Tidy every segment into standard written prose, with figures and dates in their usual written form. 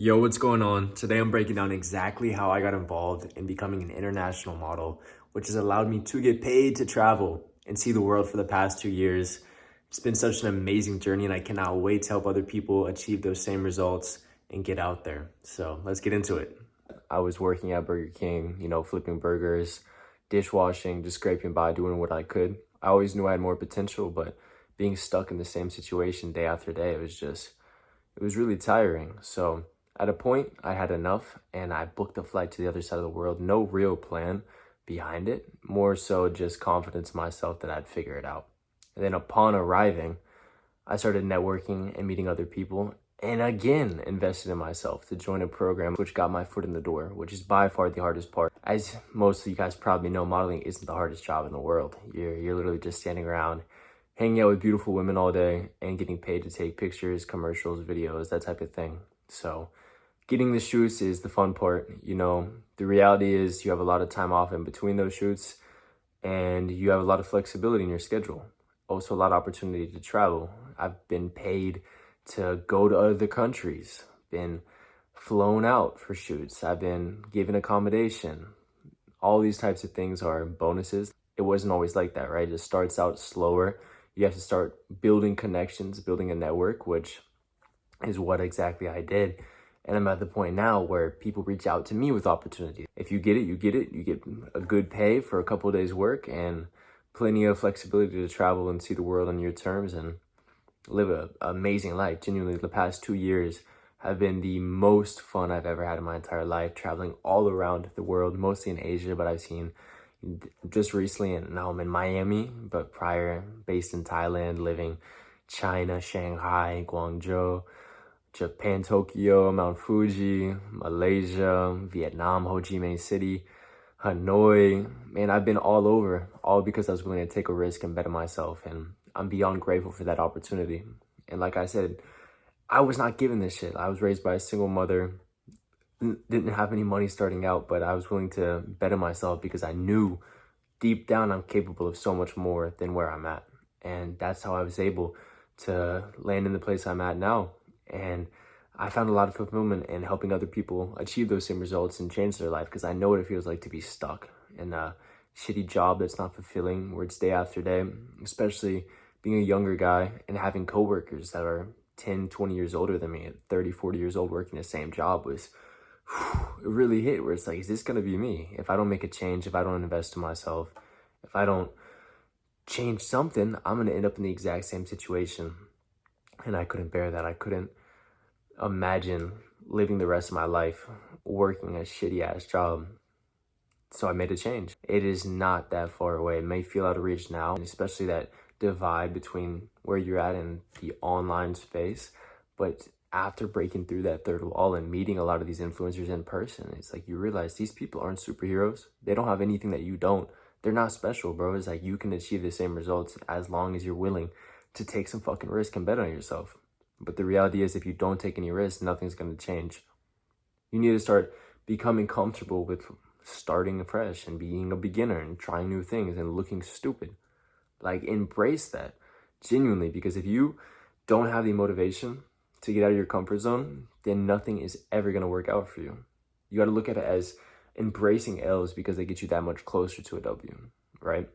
Yo, what's going on? Today I'm breaking down exactly how I got involved in becoming an international model, which has allowed me to get paid to travel and see the world for the past 2 years. It's been such an amazing journey and I cannot wait to help other people achieve those same results and get out there. So let's get into it. I was working at Burger King, flipping burgers, dishwashing, just scraping by, doing what I could. I always knew I had more potential, but being stuck in the same situation day after day, it was really tiring. So at a point, I had enough and I booked a flight to the other side of the world. No real plan behind it, more so just confidence in myself that I'd figure it out. And then upon arriving, I started networking and meeting other people and again invested in myself to join a program which got my foot in the door, which is by far the hardest part. As most of you guys probably know, modeling isn't the hardest job in the world. You're literally just standing around hanging out with beautiful women all day and getting paid to take pictures, commercials, videos, that type of thing. So getting the shoots is the fun part. The reality is you have a lot of time off in between those shoots and you have a lot of flexibility in your schedule. Also a lot of opportunity to travel. I've been paid to go to other countries, been flown out for shoots. I've been given accommodation. All these types of things are bonuses. It wasn't always like that, right? It starts out slower. You have to start building connections, building a network, which is what exactly I did. And I'm at the point now where people reach out to me with opportunities. If you get it, you get it. You get a good pay for a couple of days work and plenty of flexibility to travel and see the world on your terms and live an amazing life. Genuinely, the past 2 years have been the most fun I've ever had in my entire life, traveling all around the world, mostly in Asia, but I've seen just recently, and now I'm in Miami, but prior based in Thailand, living China, Shanghai, Guangzhou, Japan, Tokyo, Mount Fuji, Malaysia, Vietnam, Ho Chi Minh City, Hanoi. Man, I've been all over, all because I was willing to take a risk and bet on myself. And I'm beyond grateful for that opportunity. And like I said, I was not given this shit. I was raised by a single mother, didn't have any money starting out, but I was willing to bet on myself because I knew deep down I'm capable of so much more than where I'm at. And that's how I was able to land in the place I'm at now. And I found a lot of fulfillment in helping other people achieve those same results and change their life because I know what it feels like to be stuck in a shitty job that's not fulfilling, where it's day after day, especially being a younger guy and having coworkers that are 10, 20 years older than me at 30, 40 years old working the same job was, it really hit where it's like, is this going to be me? If I don't make a change, if I don't invest in myself, if I don't change something, I'm going to end up in the exact same situation. And I couldn't bear that. I couldn't imagine living the rest of my life working a shitty ass job. So I made a change. It is not that far away. It may feel out of reach now, and especially that divide between where you're at in the online space. But after breaking through that third wall and meeting a lot of these influencers in person, it's like you realize these people aren't superheroes. They don't have anything that you don't. They're not special, bro. It's like you can achieve the same results as long as you're willing to take some fucking risk and bet on yourself. But the reality is if you don't take any risks, nothing's going to change. You need to start becoming comfortable with starting fresh and being a beginner and trying new things and looking stupid. Like, embrace that genuinely, because if you don't have the motivation to get out of your comfort zone, then nothing is ever going to work out for you. You got to look at it as embracing L's because they get you that much closer to a W, right?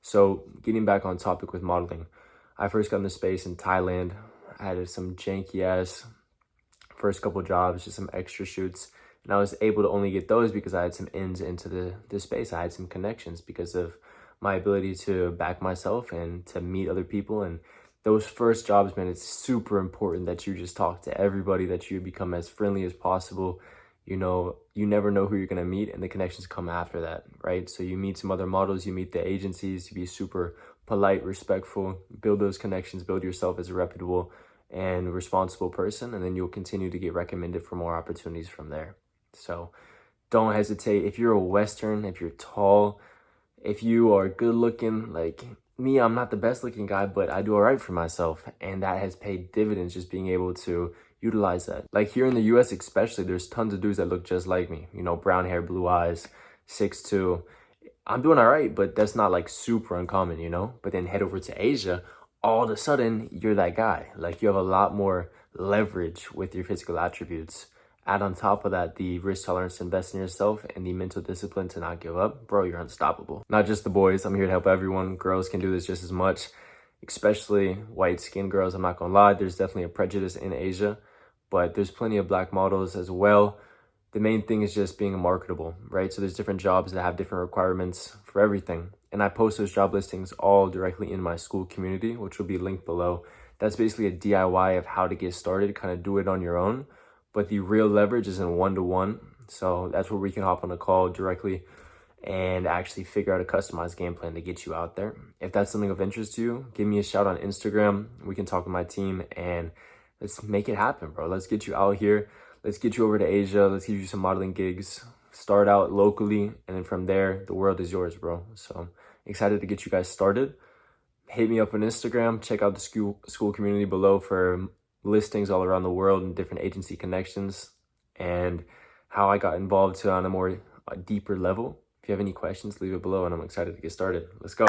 So getting back on topic with modeling, I first got into space in Thailand. I had some janky ass first couple jobs, just some extra shoots. And I was able to only get those because I had some ins into the space. I had some connections because of my ability to back myself and to meet other people. And those first jobs, man, it's super important that you just talk to everybody, that you become as friendly as possible. You never know who you're going to meet, and the connections come after that, right? So you meet some other models, you meet the agencies, you be super polite, respectful, build those connections, build yourself as a reputable and responsible person, and then you'll continue to get recommended for more opportunities from there. So don't hesitate. If you're a Western, if you're tall, if you are good looking, like me, I'm not the best looking guy, but I do all right for myself. And that has paid dividends, just being able to utilize that. Like here in the US especially, there's tons of dudes that look just like me, brown hair, blue eyes, 6'2". I'm doing all right, but that's not like super uncommon, But then head over to Asia, all of a sudden you're that guy. Like you have a lot more leverage with your physical attributes Add on top of that the risk tolerance to invest in yourself and the mental discipline to not give up, bro, you're unstoppable. Not just the boys, I'm here to help everyone. Girls can do this just as much, especially white-skinned girls. I'm not gonna lie, there's definitely a prejudice in Asia, but there's plenty of black models as well. The main thing is just being marketable, right? So there's different jobs that have different requirements for everything. And I post those job listings all directly in my SKOOL community, which will be linked below. That's basically a DIY of how to get started, kind of do it on your own. But the real leverage is in one-to-one. So that's where we can hop on a call directly and actually figure out a customized game plan to get you out there. If that's something of interest to you, give me a shout on Instagram. We can talk with my team and let's make it happen, bro. Let's get you out here. Let's get you over to Asia. Let's give you some modeling gigs. Start out locally, and then from there, the world is yours, bro. So excited to get you guys started. Hit me up on Instagram. Check out the SKOOL community below for listings all around the world and different agency connections and how I got involved on a more deeper level. If you have any questions, leave it below, and I'm excited to get started. Let's go.